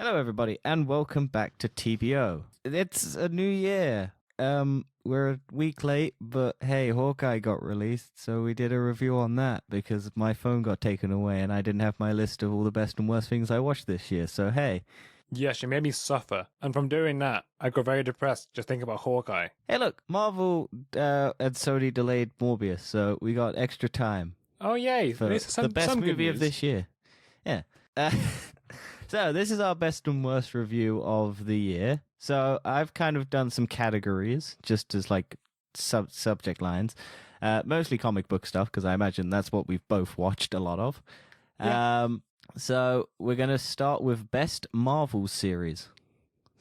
Hello, everybody, and welcome back to TBO. It's a new year. We're a week late, but hey, Hawkeye got released, so we did a review on that because my phone got taken away and I didn't have my list of all the best and worst things I watched this year. So hey, Yes, you made me suffer. And from doing that, I got very depressed just thinking about Hawkeye. hey, look, Marvel and Sony delayed Morbius, so we got extra time Oh, yay. for At least some, the best some good movie of news. this year. Yeah. So this is our best and worst review of the year. So I've kind of done some categories just as like subject lines, mostly comic book stuff because I imagine that's what we've both watched a lot of. Yeah. So we're going to start with best Marvel series.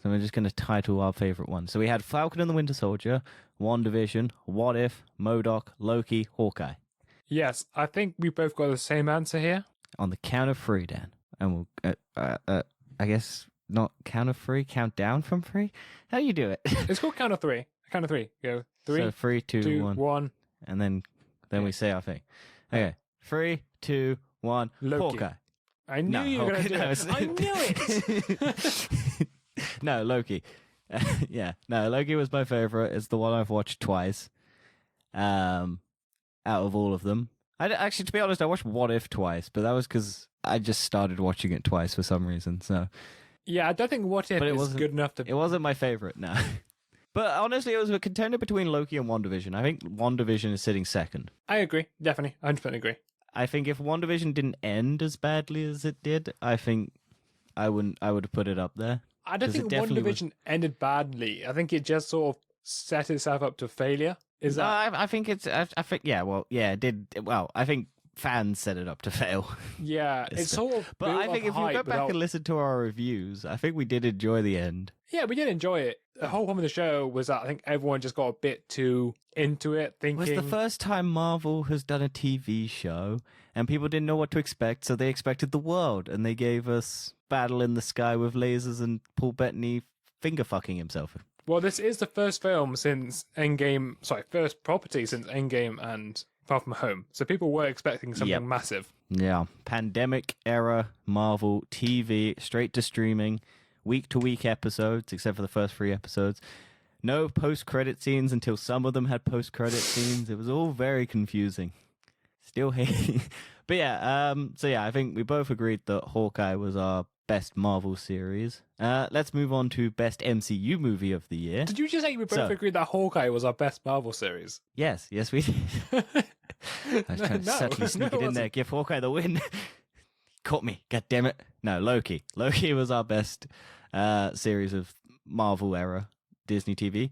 So we're just going to title our favorite one. So we had Falcon and the Winter Soldier, WandaVision, What If, MODOK, Loki, Hawkeye. Yes, I think we both got the same answer here. On the count of three, Dan. And we'll, I guess not count of three, count down from three? How do you do it? It's called count of three. Count of three. Go. Three, So 3, 2, two, 1. one. And then we say our thing. Okay. 3, 2, 1. Loki. Hawkeye. I knew you were going to do it. I knew it. No, Loki. Yeah. No, Loki was my favorite. It's the one I've watched twice. Out of all of them. Actually, to be honest, I watched What If twice, but that was because I just started watching it twice for some reason. So Yeah, I don't think What If But it is wasn't- good enough to... it wasn't my favorite, no. But honestly, it was a contender between Loki and WandaVision. I think WandaVision is sitting second. I agree. Definitely. 100% agree. I think if WandaVision didn't end as badly as it did, I think I would have put it up there. I don't 'Cause it think definitely WandaVision ended badly. I think it just sort of set itself up to failure. Is No, that... I think it's. I think it did. Well, I think fans set it up to fail. Yeah, it's sort of... But built I think up if you go hype back without- and listen to our reviews, I think we did enjoy the end. Yeah, we did enjoy it. The whole point of the show was that I think everyone just got a bit too into it, It was thinking... the first time Marvel has done a TV show, and people didn't know what to expect, so they expected the world, and they gave us Battle in the Sky with lasers and Paul Bettany finger fucking himself. Well, this is the first film since Endgame... Sorry, first property since Endgame and Far From Home. So people were expecting something Yep. massive. Yeah, pandemic era Marvel TV, straight to streaming, week-to-week episodes, except for the first 3 episodes. No post-credit scenes until some of them had post-credit scenes. It was all very confusing. Still hating. But yeah, I think we both agreed that Hawkeye was our best Marvel series. Let's move on to best MCU movie of the year. Did you just say we both agreed that Hawkeye was our best Marvel series? Yes, we did. I was trying to No, subtly sneak no, it it in there, wasn't. give Hawkeye the win. Caught me, god damn it. No, Loki. Loki was our best series of Marvel era Disney TV.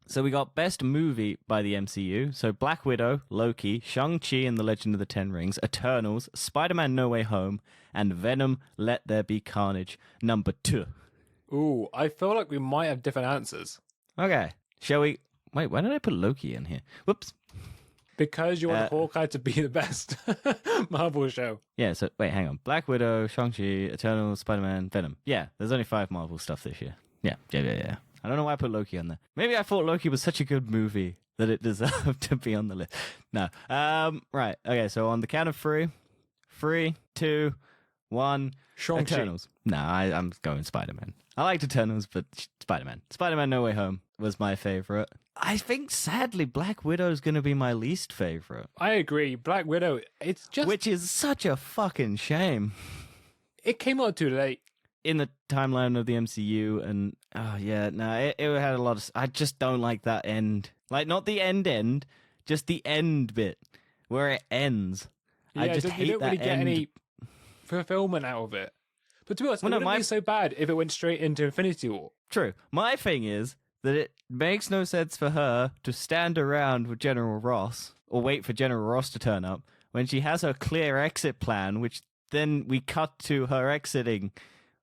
So we got best movie by the MCU. So Black Widow, Loki, Shang-Chi and the Legend of the Ten Rings, Eternals, Spider-Man No Way Home, and Venom Let There Be Carnage number 2. Ooh, I feel like we might have different answers. Okay, shall we... Wait, why did I put Loki in here? Whoops. Because you want Hawkeye to be the best Marvel show. Yeah, so wait, hang on. Black Widow, Shang-Chi, Eternals, Spider-Man, Venom. Yeah, there's only 5 Marvel stuff this year. Yeah. I don't know why I put Loki on there. Maybe I thought Loki was such a good movie that it deserved to be on the list. No. Right. Okay, so on the count of 3. 3, 2, 1. Shang-Chi. Eternals. No, I'm going Spider-Man. I liked Eternals, but Spider-Man. Spider-Man No Way Home was my favorite. I think, sadly, Black Widow's going to be my least favorite. I agree. Black Widow, it's just... Which is such a fucking shame. It came out too late. In the timeline of the MCU, and it had a lot of... I just don't like that end. Like, not the end, just the end bit, where it ends. Yeah, I just you hate don't that really get end. any fulfillment out of it. But to be honest, Well, it no, wouldn't be so bad if it went straight into Infinity War. True. My thing is that it makes no sense for her to stand around with General Ross, or wait for General Ross to turn up, when she has her clear exit plan, which then we cut to her exiting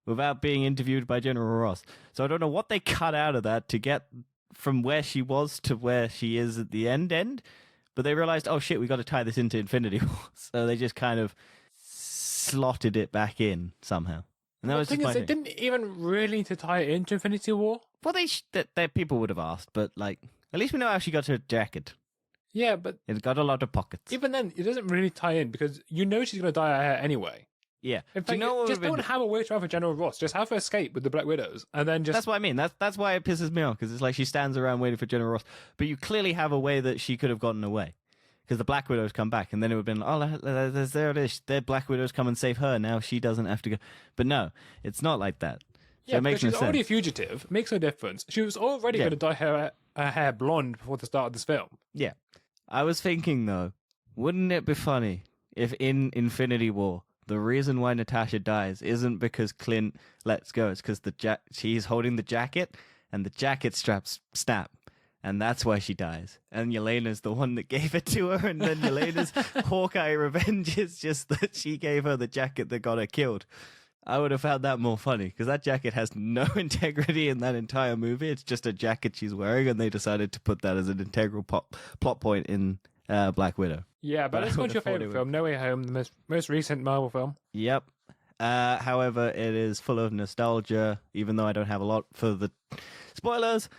without being interviewed by General Ross. So I don't know what they cut out of that to get from where she was to where she is at the end. But they realized, oh shit, we got to tie this into Infinity War. So they just kind of slotted it back in somehow. And that The was thing just is, my they thing. didn't even really need to tie it into Infinity War. Well, they people would have asked, but like, at least we know how she got her jacket. Yeah, but It got a lot of pockets. even then, it doesn't really tie in because you know she's going to dye her hair anyway. Yeah. In Do fact, you know what just would've don't been- have a way around for General Ross. Just have her escape with the Black Widows, and then just That's what I mean. That's why it pisses me off, because it's like she stands around waiting for General Ross, but you clearly have a way that she could have gotten away, because the Black Widows come back, and then it would have been, oh, there it is. Their Black Widows come and save her. Now she doesn't have to go. But no, it's not like that. So yeah, it makes because no she's already a sense. fugitive. Makes no difference. She was already Yeah. going to dye her hair blonde before the start of this film. Yeah. I was thinking, though, wouldn't it be funny if in Infinity War, the reason why Natasha dies isn't because Clint lets go, it's because she's holding the jacket, and the jacket straps snap. And that's why she dies. And Yelena's the one that gave it to her, and then Yelena's Hawkeye revenge is just that she gave her the jacket that got her killed. I would have found that more funny, because that jacket has no integrity in that entire movie. It's just a jacket she's wearing, and they decided to put that as an integral plot point in Black Widow. Yeah, but But let's I go would to your have thought it favorite would- film, No Way Home, the most recent Marvel film. Yep. However, it is full of nostalgia, even though I don't have a lot for the spoilers.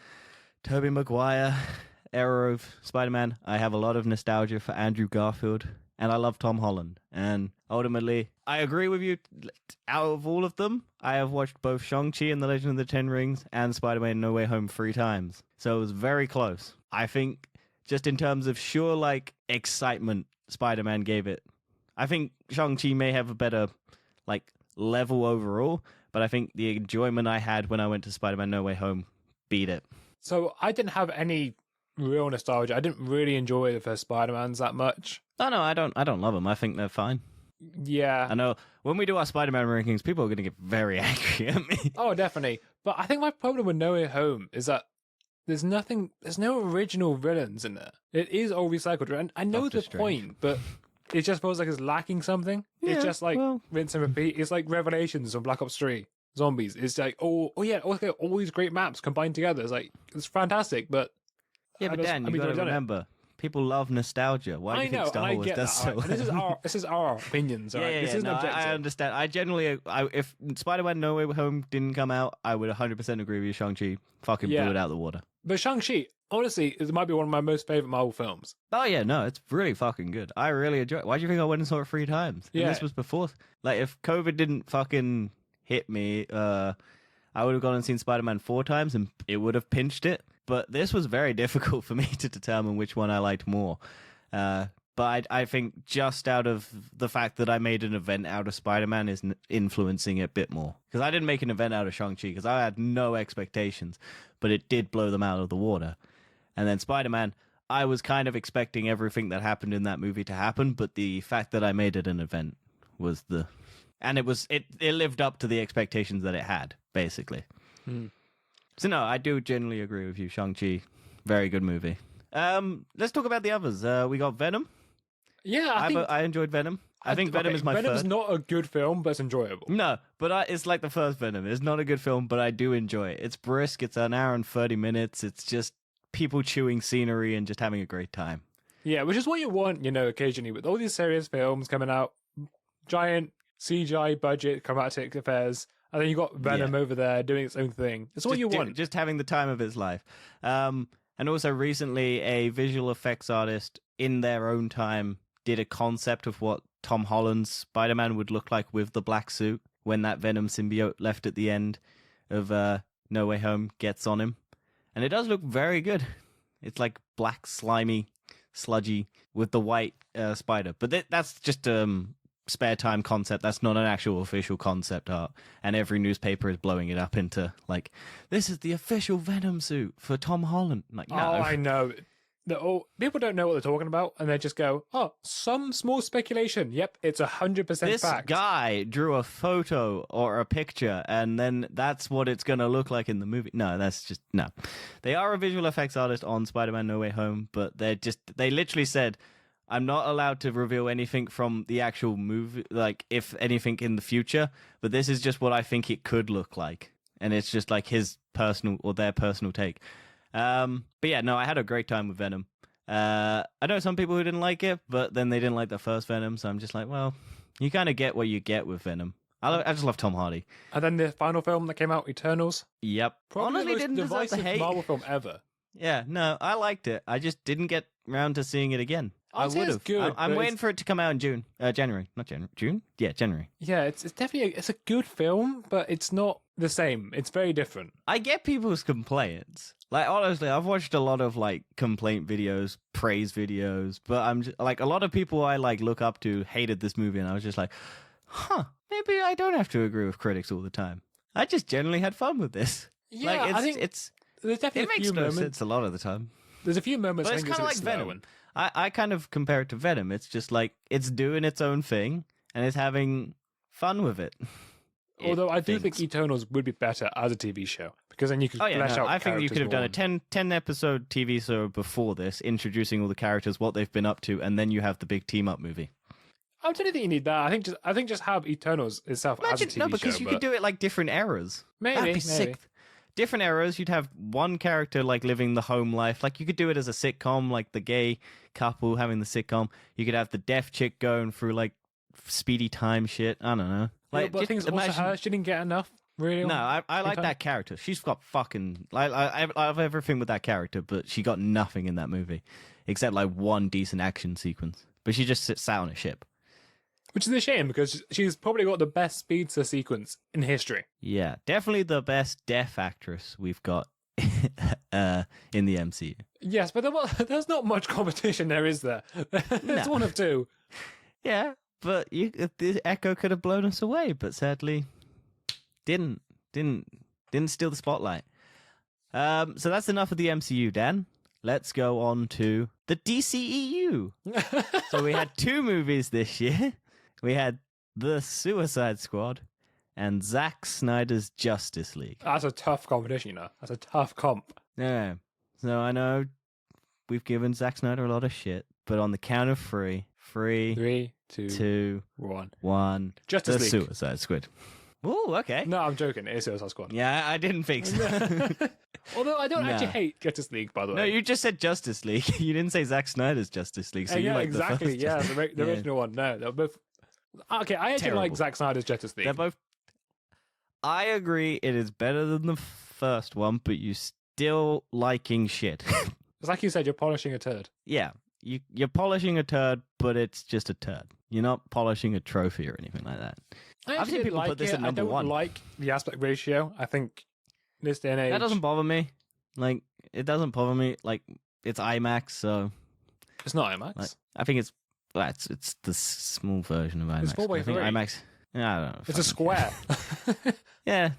Tobey Maguire, era of Spider-Man. I have a lot of nostalgia for Andrew Garfield, and I love Tom Holland. And ultimately, I agree with you. Out of all of them, I have watched both Shang-Chi and The Legend of the Ten Rings and Spider-Man No Way Home 3 times. So it was very close. I think just in terms of sheer, like, excitement Spider-Man gave it. I think Shang-Chi may have a better, like, level overall, but I think the enjoyment I had when I went to Spider-Man No Way Home beat it. So I didn't have any real nostalgia. I didn't really enjoy the first Spider-Mans that much. Oh, no, I don't love them. I think they're fine. Yeah. I know when we do our Spider-Man rankings, people are going to get very angry at me. Oh, definitely. But I think my problem with No Way Home is that there's no original villains in there. It is all recycled. And I know Doctor the Strange. point, but it just feels like it's lacking something. Yeah, It's just like well- rinse and repeat. It's like Revelations on Black Ops 3. Zombies. It's like, oh yeah, okay, all these great maps combined together. It's like, it's fantastic, but Yeah, I but just- Dan, I you mean, got to we've done it. remember, people love nostalgia. Why do I you know, think and Star I Wars get does that. so Alright, well? this is our opinions. All right, Yeah, this isn't no, objective. I understand. I generally, if Spider-Man No Way Home didn't come out, I would 100% agree with you. Shang-Chi fucking Yeah. blew it out of the water. But Shang-Chi, honestly, it might be one of my most favorite Marvel films. Oh yeah, no, it's really fucking good. I really enjoy it. Why do you think I went and saw it 3 times? And Yeah. this was before. Like, if COVID didn't fucking hit me, I would have gone and seen Spider-Man 4 times, and it would have pinched it. But this was very difficult for me to determine which one I liked more. But I think just out of the fact that I made an event out of Spider-Man is influencing it a bit more. Because I didn't make an event out of Shang-Chi because I had no expectations, but it did blow them out of the water. And then Spider-Man, I was kind of expecting everything that happened in that movie to happen, but the fact that I made it an event was the... And it lived up to the expectations that it had, basically. So no, I do generally agree with you. Shang-Chi, very good movie. Let's talk about the others. We got Venom. Yeah, I enjoyed Venom. I think Venom is my Venom's third. not a good film, but it's enjoyable. No, but it's like the first Venom. It's not a good film, but I do enjoy it. It's brisk. It's an hour and 30 minutes. It's just people chewing scenery and just having a great time. Yeah, which is what you want, occasionally with all these serious films coming out, giant CGI budget, chromatic affairs, and then you got Venom over there doing its own thing. It's what you want. Just having the time of his life. And also recently, a visual effects artist in their own time did a concept of what Tom Holland's Spider-Man would look like with the black suit when that Venom symbiote left at the end of No Way Home gets on him. And it does look very good. It's like black, slimy, sludgy with the white spider. But that's just spare time concept. That's not an actual official concept art. And every newspaper is blowing it up into like, this is the official Venom suit for Tom Holland. Like, no. Oh, I know. People don't know what they're talking about, and they just go, "Oh, some small speculation." Yep, it's 100% This fact. guy drew a photo or a picture, and then that's what it's going to look like in the movie. No, that's just no. They are a visual effects artist on Spider-Man No Way Home, but they literally said, I'm not allowed to reveal anything from the actual movie, like if anything in the future, but this is just what I think it could look like. And it's just like his personal or their personal take. But yeah, no, I had a great time with Venom. I know some people who didn't like it, but then they didn't like the first Venom, so I'm just like, well, you kind of get what you get with Venom. I just love Tom Hardy. And then the final film that came out, Eternals. Yep. Probably Honestly, the most didn't deserve the divisive hate. Marvel film ever. Yeah, no, I liked it. I just didn't get around to seeing it again. I I'd say would it's have. good, I'm but waiting it's- for it to come out in June. January. Not January. June? Yeah, January. Yeah, it's definitely it's a good film, but it's not the same. It's very different. I get people's complaints. Like, honestly, I've watched a lot of, like, complaint videos, praise videos, but I'm just, like, a lot of people I, like, look up to hated this movie, and I was just like, maybe I don't have to agree with critics all the time. I just generally had fun with this. Yeah, like, I think there's there's definitely it a few makes no moments. sense a lot of the time. There's a few moments. But I it's think kind of it's a like bit slow Venom. I kind of compare it to Venom. It's just like it's doing its own thing and it's having fun with it. Although I do thinks. think Eternals would be better as a TV show because then you could Oh yeah, flesh no, out. I think you could have done a characters 10 episode TV show before this, introducing all the characters, what they've been up to, and then you have the big team up movie. more. I don't think you need that. I think just have Eternals itself as a Imagine TV no, because show. you but could do it like different eras. maybe, That'd be maybe. sick. Different eras, you'd have one character like living the home life. Like you could do it as a sitcom, like the gay couple having the sitcom. You could have the deaf chick going through like speedy time shit. I don't know. Yeah, Like, but I just think it's also imagine- her. She didn't get enough. Really? No, I like time? that character. She's got fucking. I have everything with that character, but she got nothing in that movie except like one decent action sequence. But she just sat on a ship. Which is a shame because she's probably got the best speedster sequence in history. Yeah, definitely the best deaf actress we've got in the MCU. Yes, but there's not much competition there, is there? It's No. one of two. Yeah, but the Echo could have blown us away, but sadly didn't steal the spotlight. So that's enough of the MCU, Dan. Let's go on to the DCEU. So we had 2 movies this year. We had The Suicide Squad and Zack Snyder's Justice League. That's a tough competition, you know. That's a tough comp. Yeah. So I know we've given Zack Snyder a lot of shit, but on the count of 3, 3, 2, 2, 1. 1, Justice The League. Suicide Squad. Ooh, okay. No, I'm joking. It is Suicide Squad. Yeah, I didn't think so. Although I don't No. actually hate Justice League, by the way. No, you just said Justice League. You didn't say Zack Snyder's Justice League. So you yeah, like exactly. The Yeah, first the Yeah. original one. No, they're both. Okay, I actually Terrible. like Zack Snyder's Justice League. They're both. I agree. It is better than the first one, but you still liking shit. It's like you said, you're polishing a turd. Yeah, you're polishing a turd, but it's just a turd. You're not polishing a trophy or anything like that. I I've actually seen did people like put this it. at number I don't 1. like the aspect ratio. I think this day and age, That doesn't bother me. Like, it doesn't bother me. Like, it's IMAX, so it's not IMAX. like, I think it's the small version of IMAX. It's 4 by I think 3. IMAX. I don't know. It's a fucking- square. Yeah.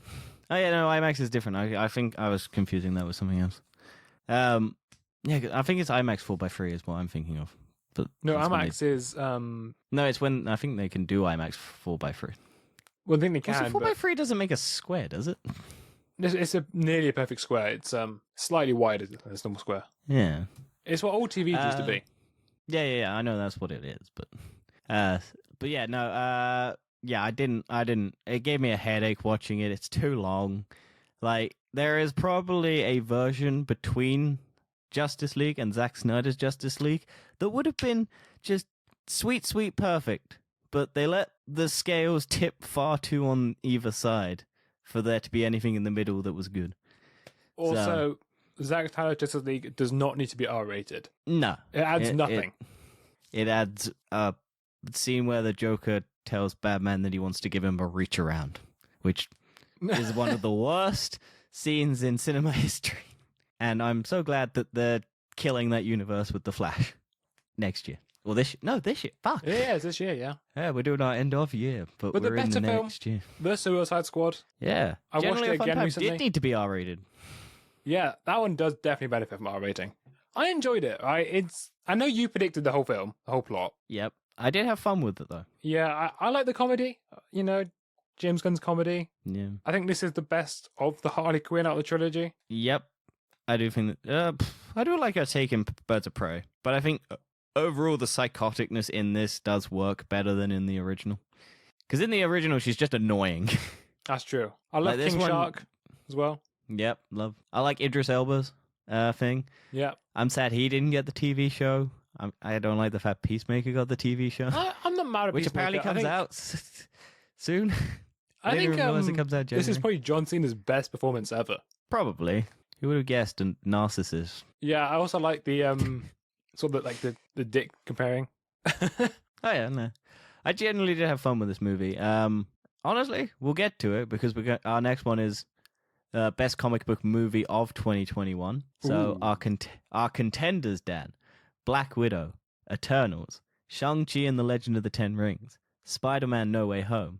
Oh yeah, no, IMAX is different. I think I was confusing that with something else. Yeah, I think it's IMAX 4x3 is what I'm thinking of. But No, that's when IMAX is No, it's when I think they can do IMAX 4x3. well, I think they Also, can, 4x3 doesn't make a square, does it? but it's a nearly a perfect square. It's slightly wider than a normal square. Yeah. It's what all TVs used to be. Yeah, I know that's what it is, but yeah, no, yeah, I didn't. It gave me a headache watching it. It's too long. Like, there is probably a version between Justice League and Zack Snyder's Justice League that would have been just sweet, perfect. But they let the scales tip far too on either side for there to be anything in the middle that was good. Also, Zack Snyder's Justice League does not need to be R-rated. No. It adds nothing. It adds a scene where the Joker tells Batman that he wants to give him a reach around, which is one of the worst scenes in cinema history. And I'm so glad that they're killing that universe with The Flash next year. Well, this year. Fuck. Yeah, it's this year, yeah. Yeah, we're doing our end of year, but But the we're in the better film- next year. The Suicide Squad. Yeah. I watched Generally it a fun again time. recently. Did need to be R-rated. Yeah, that one does definitely benefit from R rating. I enjoyed it. I know you predicted the whole film, the whole plot. Yep. I did have fun with it, though. Yeah, I like the comedy. You know, James Gunn's comedy. Yeah. I think this is the best of the Harley Quinn out of the trilogy. Yep. I do think that. I do like her taking Birds of Prey, but I think overall the psychoticness in this does work better than in the original. Because in the original, she's just annoying. That's true. I love Like this King one- Shark as well. Yep, love. I like Idris Elba's thing. Yeah. I'm sad he didn't get the TV show. I don't like the fact Peacemaker got the TV show, I'm not mad at which Peacemaker. apparently comes out soon. I didn't think even realize it comes out this is January. probably John Cena's best performance ever. Probably. Who would have guessed a narcissist? Yeah, I also like the Sort of like the dick comparing. Oh yeah, no. I genuinely did have fun with this movie. Honestly, we'll get to it because our next one is best comic book movie of 2021. So Ooh. our contenders, Dan: Black Widow, Eternals, Shang-Chi and the Legend of the Ten Rings, Spider-Man: No Way Home,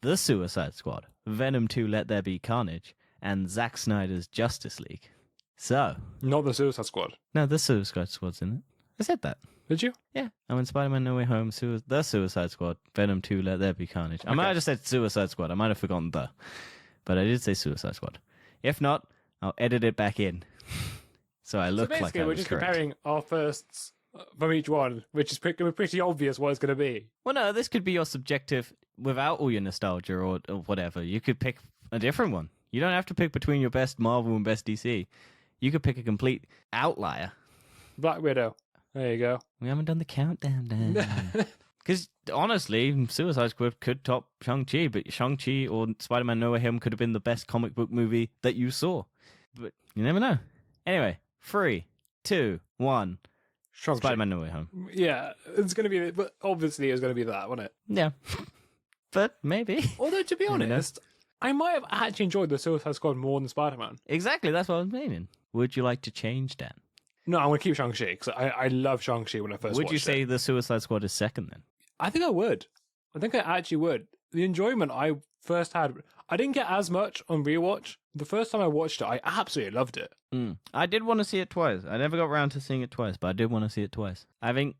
The Suicide Squad, Venom 2: Let There Be Carnage, and Zack Snyder's Justice League. So, Not the Suicide Squad. no, The Suicide Squad's in it. I said that. Did you? Yeah, I went Spider-Man: No Way Home, The Suicide Squad, Venom 2: Let There Be Carnage. I might have just said Suicide Squad. I might have forgotten but I did say Suicide Squad. If not, I'll edit it back in, so I look like I was we're just correct. comparing our firsts from each one, which is pretty obvious what it's going to be. Well, no, this could be your subjective without all your nostalgia or whatever. You could pick a different one. You don't have to pick between your best Marvel and best DC. You could pick a complete outlier. Black Widow. There you go. We haven't done the countdown, Dan. Because honestly, Suicide Squad could top Shang-Chi, but Shang-Chi or Spider-Man: No Way Home could have been the best comic book movie that you saw. But you never know. Anyway, 3, 2, 1. Shang-Chi. Spider-Man: No Way Home. Yeah, it's going to be, but obviously it's going to be that, wasn't it? Yeah. But maybe. Although, to be Never know. honest, I might have actually enjoyed the Suicide Squad more than Spider-Man. Exactly, that's what I was meaning. Would you like to change, Dan? No, I'm going to keep Shang-Chi, because I love Shang-Chi when I first watched it. Would you say the Suicide Squad is second then? I think I would. I think I actually would. The enjoyment I first had, I didn't get as much on rewatch. The first time I watched it, I absolutely loved it. I did want to see it twice. I never got around to seeing it twice, but I did want to see it twice. I think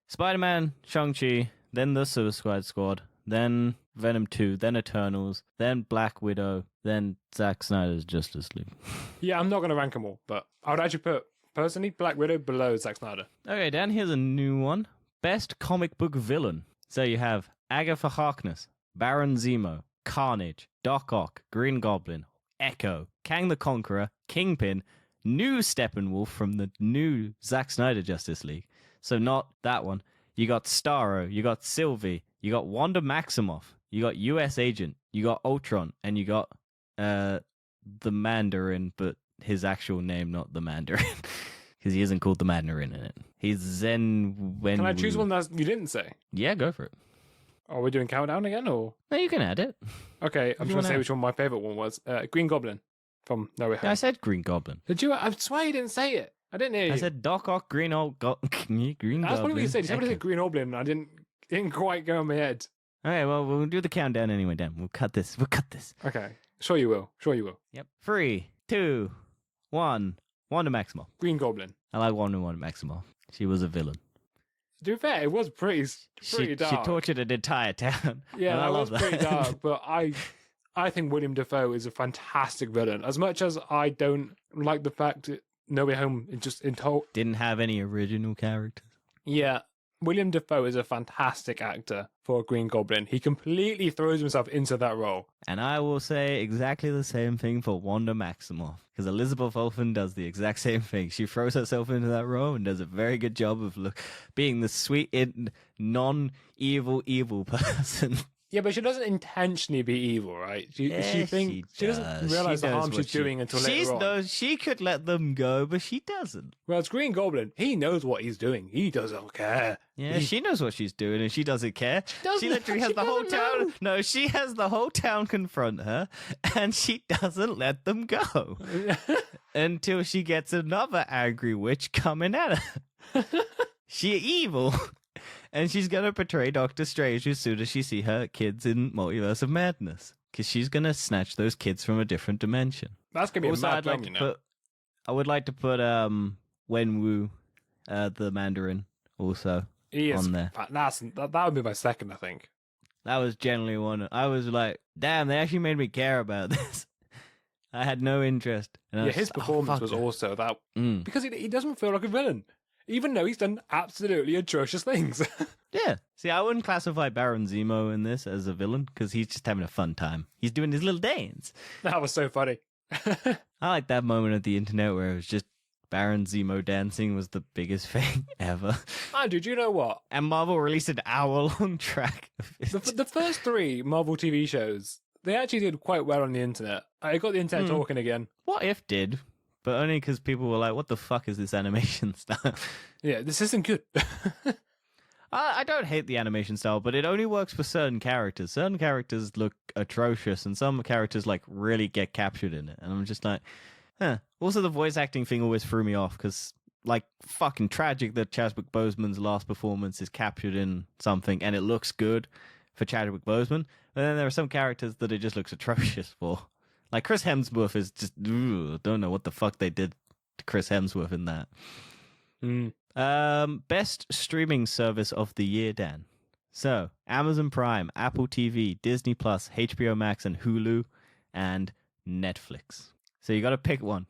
Spider-Man, Shang-Chi, then the Suicide Squad, then Venom 2, then Eternals, then Black Widow, then Zack Snyder's Justice League. Yeah, I'm not going to rank them all, but I would actually put, personally, Black Widow below Zack Snyder. Okay, Dan, here's a new one. Best comic book villain. So you have Agatha Harkness, Baron Zemo, Carnage, Doc Ock, Green Goblin, Echo, Kang the Conqueror, Kingpin, new Steppenwolf from the new Zack Snyder Justice League. So not that one. You got Starro, you got Sylvie, you got Wanda Maximoff, you got US Agent, you got Ultron, and you got the Mandarin, but his actual name, not the Mandarin. Because he isn't called the Mandarin in it. He's Zen Wenwu. Can I choose one that you didn't say? Yeah, go for it. Are we doing countdown again, or? No, you can add it. Okay, I'm just you going to wanna say add? which one my favourite one was. Green Goblin from No Way Home. Yeah, I said Green Goblin. Did you? I swear you didn't say it. I didn't hear you. I said Doc Ock, Green Green Goblin. That's probably what you said. You said Echo. Green Goblin, and I didn't quite go in my head. Okay, well, we'll do the countdown anyway, Dan. We'll cut this. Okay, sure you will. Yep. 3, 2, 1. Wanda Maximoff. Green Goblin. I like Wanda Maximoff. She was a villain. To be fair, it was pretty She dark. tortured an entire town. Yeah, and I that love was pretty that. dark, but I think William Dafoe is a fantastic villain. As much as I don't like the fact that No Way Home is just in total. Didn't have any original characters. Yeah, William Dafoe is a fantastic actor for Green Goblin. He completely throws himself into that role. And I will say exactly the same thing for Wanda Maximoff. Because Elizabeth Olsen does the exact same thing. She throws herself into that role and does a very good job of being the sweet, non-evil person. Yeah, but she doesn't intentionally be evil, right? She doesn't realize the harm she's doing until later on. She could let them go, but she doesn't. Whereas Green Goblin, he knows what he's doing. He doesn't care. Yeah, she knows what she's doing and she doesn't care. She literally has the whole town. No, she has the whole town confront her and she doesn't let them go until she gets another angry witch coming at her. She's evil. And she's going to portray Doctor Strange as soon as she sees her kids in Multiverse of Madness. Because she's going to snatch those kids from a different dimension. That's going to be Also, a mad I'd like film, to you know. I would like to put Wenwu, the Mandarin, also He is on there. that would be my second, I think. That was generally one. I was like, damn, they actually made me care about this. I had no interest. And I Yeah, was his just, performance fuck was it. also that Mm. because he doesn't feel like a villain, even though he's done absolutely atrocious things. Yeah. See, I wouldn't classify Baron Zemo in this as a villain because he's just having a fun time. He's doing his little dance. That was so funny. I like that moment of the internet where it was just Baron Zemo dancing was the biggest thing ever. And did you know what? And Marvel released an hour-long track of it. The first 3 Marvel TV shows, they actually did quite well on the internet. I got the internet talking again. What If did but only because people were like, "What the fuck is this animation style?" Yeah, this isn't good. I don't hate the animation style, but it only works for certain characters. Certain characters look atrocious, and some characters like really get captured in it. And I'm just like, huh. Also, the voice acting thing always threw me off because, like, fucking tragic that Chadwick Boseman's last performance is captured in something, and it looks good for Chadwick Boseman. But then there are some characters that it just looks atrocious for. Like Chris Hemsworth is just, don't know what the fuck they did to Chris Hemsworth in that. Best streaming service of the year, Dan. So, Amazon Prime, Apple TV, Disney Plus, HBO Max, and Hulu, and Netflix. So you got to pick one.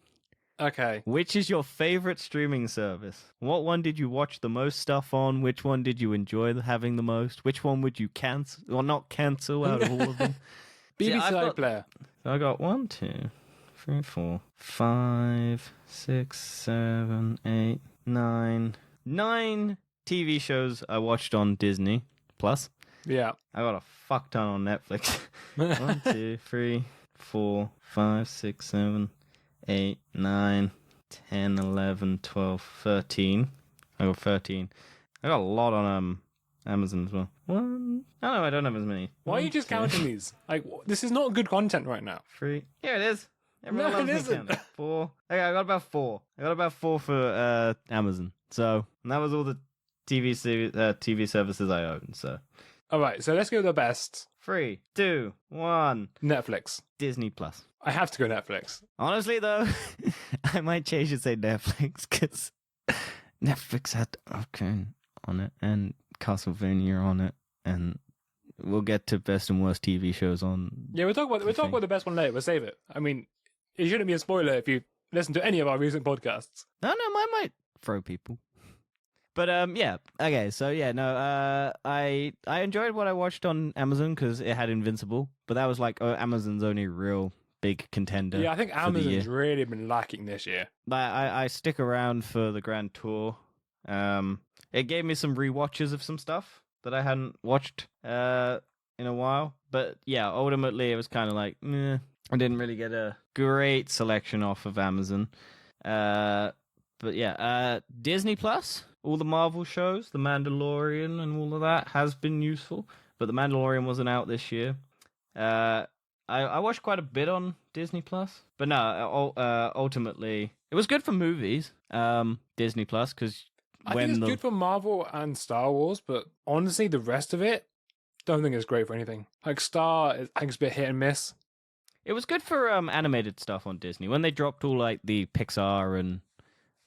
Okay. Which is your favorite streaming service? What one did you watch the most stuff on? Which one did you enjoy having the most? Which one would you cancel or not cancel out of all of them? BBC iPlayer. I got 1, 2, 3, 4, 5, 6, 7, 8, 9. 9 TV shows I watched on Disney Plus. Yeah. I got a fuck ton on Netflix. 1, 2, 3, 4, 5, 6, 7, 8, 9, 10, 11, 12, 13. I got 13. I got a lot on Amazon as well. 1. Oh no, I don't have as many. Why are you just counting these? Like, this is not good content right now. 3. Here it is. Everyone No, loves it me isn't. counting. 4. Okay, I got about 4. I got about 4 for Amazon. So, and that was all the TV services I own. So, All right, so let's go to the best. 3, 2, 1. Netflix. Disney Plus. I have to go Netflix. Honestly, though, I might change and say Netflix because Netflix had Arcane on it and Castlevania on it, and we'll get to best and worst TV shows on. Yeah, we'll talk about the best one later. We'll save it. I mean, it shouldn't be a spoiler if you listen to any of our recent podcasts. No, mine might throw people. But yeah, okay, so yeah, no, I enjoyed what I watched on Amazon because it had Invincible, but that was like Amazon's only real big contender. Yeah, I think for the Amazon's year. really been lacking this year. I stick around for the Grand Tour. It gave me some rewatches of some stuff that I hadn't watched in a while. But yeah, ultimately it was kind of like, meh. I didn't really get a great selection off of Amazon. But yeah, Disney Plus, all the Marvel shows, The Mandalorian and all of that has been useful. But The Mandalorian wasn't out this year. I watched quite a bit on Disney Plus, but no, ultimately it was good for movies. Disney Plus because I think it's good for Marvel and Star Wars, but honestly, the rest of it, don't think it's great for anything. Like I think it's a bit hit and miss. it was good for animated stuff on Disney when they dropped all like the Pixar and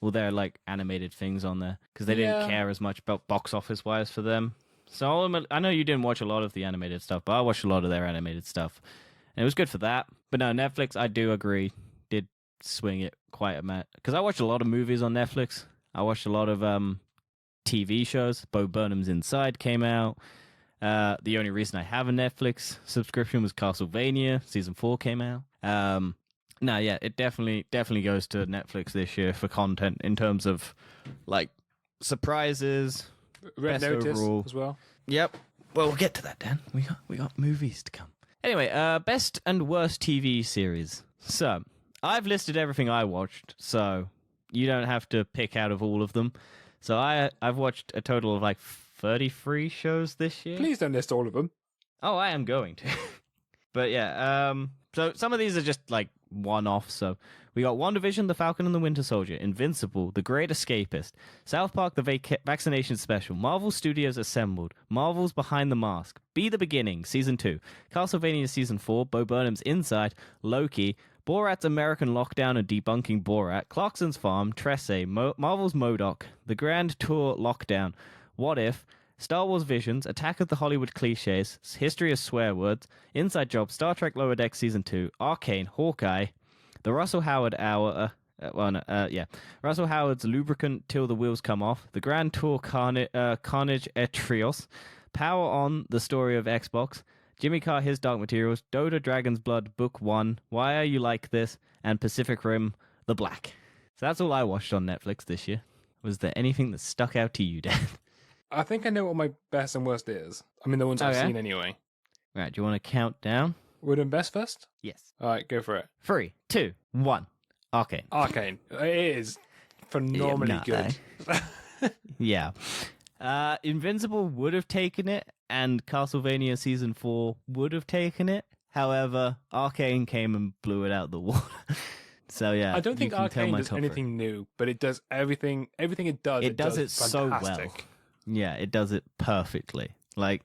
all their like animated things on there because they didn't care as much about box office wise for them. So I know you didn't watch a lot of the animated stuff, but I watched a lot of their animated stuff. And it was good for that. But no, Netflix, I do agree, did swing it quite a bit. Because I watched a lot of movies on Netflix. I watched a lot of TV shows. Bo Burnham's Inside came out. The only reason I have a Netflix subscription was Castlevania. Season 4 came out. No, yeah, it definitely goes to Netflix this year for content in terms of, like, surprises. Red Best Notice overall. as well. Yep. Well, we'll get to that, Dan. We got movies to come. Anyway, best and worst TV series. So, I've listed everything I watched, so you don't have to pick out of all of them. So I've watched a total of like 33 shows this year. Please don't list all of them. Oh, I am going to. But yeah, so some of these are just like one-offs. So we got WandaVision, The Falcon and the Winter Soldier, Invincible, The Great Escapist, South Park, The Vaccination Special, Marvel Studios Assembled, Marvel's Behind the Mask, Be the Beginning, Season 2, Castlevania Season 4, Bo Burnham's Inside, Loki, Borat's American Lockdown and Debunking Borat, Clarkson's Farm, Tresse, Marvel's MODOK, The Grand Tour Lockdown, What If, Star Wars Visions, Attack of the Hollywood Cliches, History of Swear Words, Inside Job, Star Trek Lower Deck Season 2, Arcane, Hawkeye, The Russell Howard Hour, Russell Howard's Lubricant Till the Wheels Come Off, The Grand Tour Carnage Etrios, Power On, The Story of Xbox, Jimmy Carr, His Dark Materials, Dota Dragon's Blood, Book 1, Why Are You Like This, and Pacific Rim, The Black. So that's all I watched on Netflix this year. Was there anything that stuck out to you, Dan? I think I know what my best and worst is. I mean, the ones I've Okay. seen anyway. Right, do you want to count down? We're doing best first? Yes. All right, go for it. 3, 2, 1. Arcane. Arcane. It is phenomenally good. Yeah. Invincible would have taken it, and Castlevania Season 4 would have taken it. However, Arcane came and blew it out the water. So yeah, I don't think you can tell Arcane my does top anything new, but it does everything it does. It does it so well. fantastic. Yeah, it does it perfectly. Like,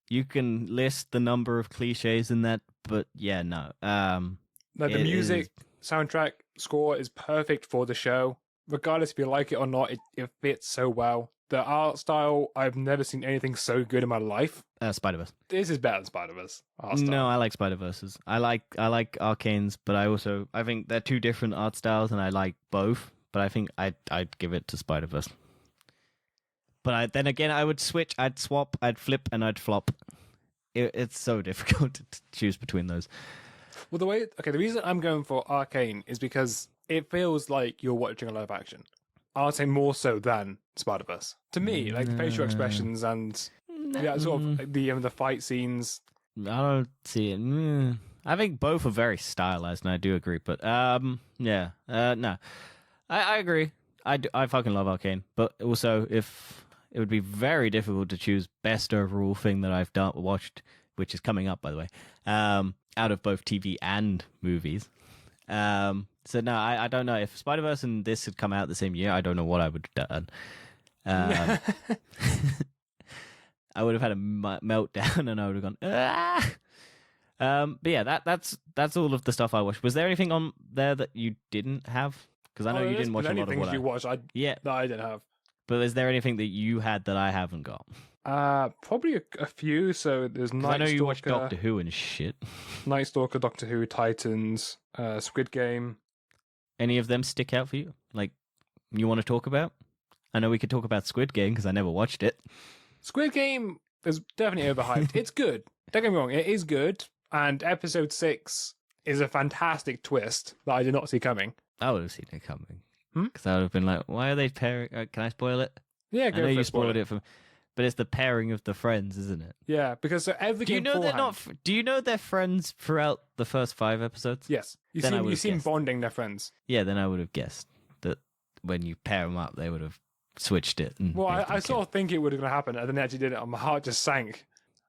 you can list the number of cliches in that, but yeah, no. Like the music, soundtrack, score is perfect for the show. Regardless if you like it or not, it fits so well. The art style, I've never seen anything so good in my life. Spider-Verse. This is better than Spider-Verse art style. No, I like Spider-Verses. I like Arcane's, but I think they're two different art styles, and I like both. But I think I'd give it to Spider-Verse. But then again, I would switch. I'd swap. I'd flip, and I'd flop. It's so difficult to choose between those. Well, the reason I'm going for Arcane is because it feels like you're watching a live action. I'd say more so than Spider-Verse. To me, like the facial expressions and sort of the fight scenes. I don't see it. I think both are very stylized, and I do agree. But no, I agree. I fucking love Arcane, but also if it would be very difficult to choose best overall thing that I've watched, which is coming up by the way, out of both TV and movies. So no, I don't know. If Spider-Verse and this had come out the same year, I don't know what I would have done. I would have had a meltdown, and I would have gone. Ah! But yeah, that's all of the stuff I watched. Was there anything on there that you didn't have? Because I know you didn't watch a lot of what you watched. That I didn't have. But is there anything that you had that I haven't got? Probably a few. So there's Night Stalker. I know you watch Doctor Who and shit. Night Stalker, Doctor Who, Titans, Squid Game. Any of them stick out for you? Like, you want to talk about? I know we could talk about Squid Game because I never watched it. Squid Game is definitely overhyped. It's good. Don't get me wrong. It is good. And episode 6 is a fantastic twist that I did not see coming. I would have seen it coming. Because I would have been like, why are they pairing? Can I spoil it? Yeah, go I know you spoiled it for me. But it's the pairing of the friends, isn't it? Yeah, because so every do you know they're not? Do you know they're friends throughout the first 5 episodes? Yes, you seem bonding their friends. Yeah, then I would have guessed that when you pair them up, they would have switched it. And well, I sort of think it would have going to happen, and then they actually did it, and my heart just sank.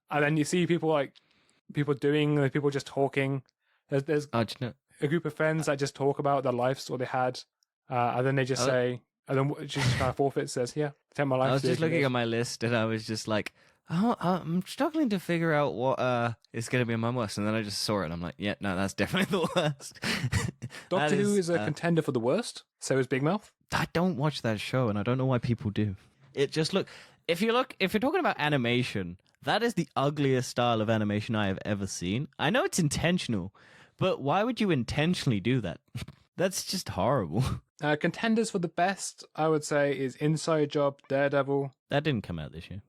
And then you see people just talking. There's you know, a group of friends that just talk about their lives, what they had, and then they just say. And then she just kind of forfeits, says, yeah, take my life. I was just looking at my list, and I was just like, oh, I'm struggling to figure out what is going to be my worst. And then I just saw it, and I'm like, yeah, no, that's definitely the worst. Doctor Who is a contender for the worst. So is Big Mouth. I don't watch that show, and I don't know why people do. It just if you're talking about animation, that is the ugliest style of animation I have ever seen. I know it's intentional, but why would you intentionally do that? That's just horrible. Contenders for the best, I would say, is Inside Job, Daredevil. That didn't come out this year.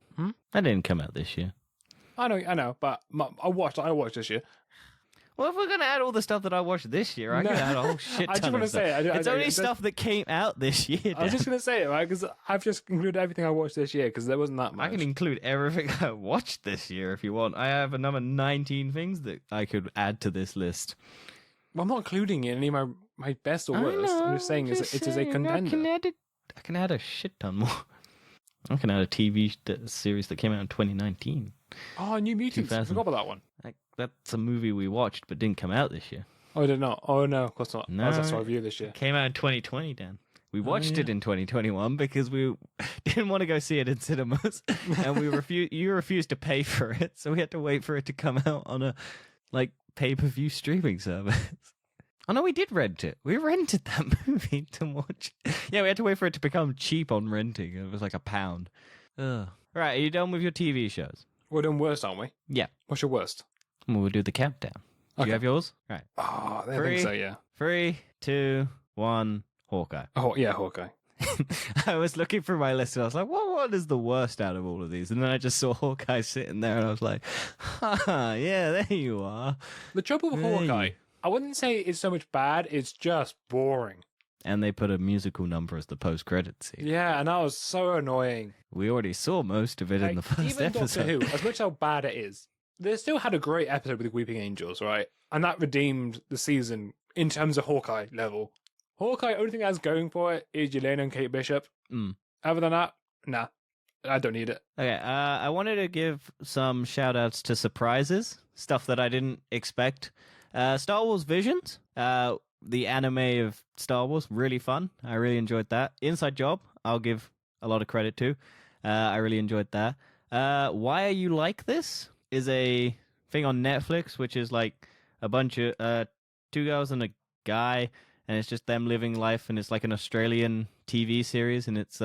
That didn't come out this year. I know, but I watched this year. Well, if we're going to add all the stuff that I watched this year, I could add a whole shit ton I just want to say it's only stuff that came out this year, Dan. I was just going to say it, right? Because I've just included everything I watched this year, because there wasn't that much. I can include everything I watched this year if you want. I have another 19 things that I could add to this list. Well, I'm not including any of my best or worst. I'm just saying it is a contender. I can add a shit ton more. I can add a TV series that came out in 2019. Oh, New Mutants. I forgot about that one. That's a movie we watched but didn't come out this year. Oh, did not? Oh, no, of course not. No, that's our review this year. It came out in 2020, Dan. We watched it in 2021 because we didn't want to go see it in cinemas, and you refused to pay for it, so we had to wait for it to come out on a pay-per-view streaming service. Oh no, we did rent it. We rented that movie to watch. Yeah, we had to wait for it to become cheap on renting. It was like £1. Ugh. Right, are you done with your TV shows? We're doing worst, aren't we? Yeah. What's your worst? We'll do the countdown. Do you have yours? Right. Oh, I think so, yeah. 3, 2, 1, Hawkeye. Oh, yeah, Hawkeye. I was looking through my list and I was like, what is the worst out of all of these? And then I just saw Hawkeye sitting there and I was like, yeah, there you are. The trouble with Hawkeye, I wouldn't say it's so much bad, it's just boring. And they put a musical number as the post-credit scene. Yeah, and that was so annoying. We already saw most of it in the first episode. Even Doctor Who, as much how bad it is, they still had a great episode with the Weeping Angels, right? And that redeemed the season in terms of Hawkeye level. Hawkeye, only thing that's going for it is Yelena and Kate Bishop. Mm. Other than that, nah, I don't need it. Okay, I wanted to give some shout outs to surprises, stuff that I didn't expect. Star Wars Visions, the anime of Star Wars, really fun. I really enjoyed that. Inside Job, I'll give a lot of credit to. I really enjoyed that. Why Are You Like This is a thing on Netflix, which is like a bunch of two girls and a guy, and it's just them living life, and it's like an Australian TV series, and it's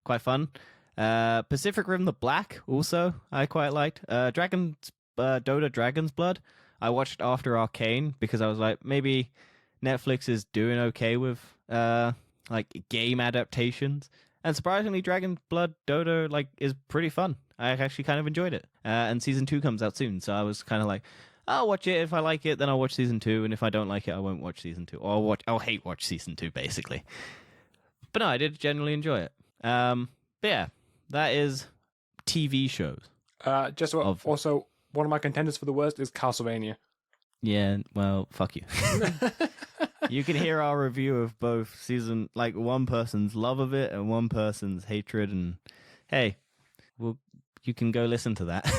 quite fun. Pacific Rim: The Black, also I quite liked. Dota Dragon's Blood, I watched after Arcane because I was like, maybe Netflix is doing okay with like game adaptations. And surprisingly, Dragon's Blood Dota like is pretty fun. I actually kind of enjoyed it. And season 2 comes out soon, so I was kind of like, I'll watch it. If I like it, then I'll watch season 2, and if I don't like it, I won't watch season 2. Or I'll hate watch season 2, basically. But no, I did generally enjoy it. But yeah, that is TV shows. Also, one of my contenders for the worst is Castlevania. Yeah, well, fuck you. You can hear our review of both season, like one person's love of it and one person's hatred, and hey, well, you can go listen to that.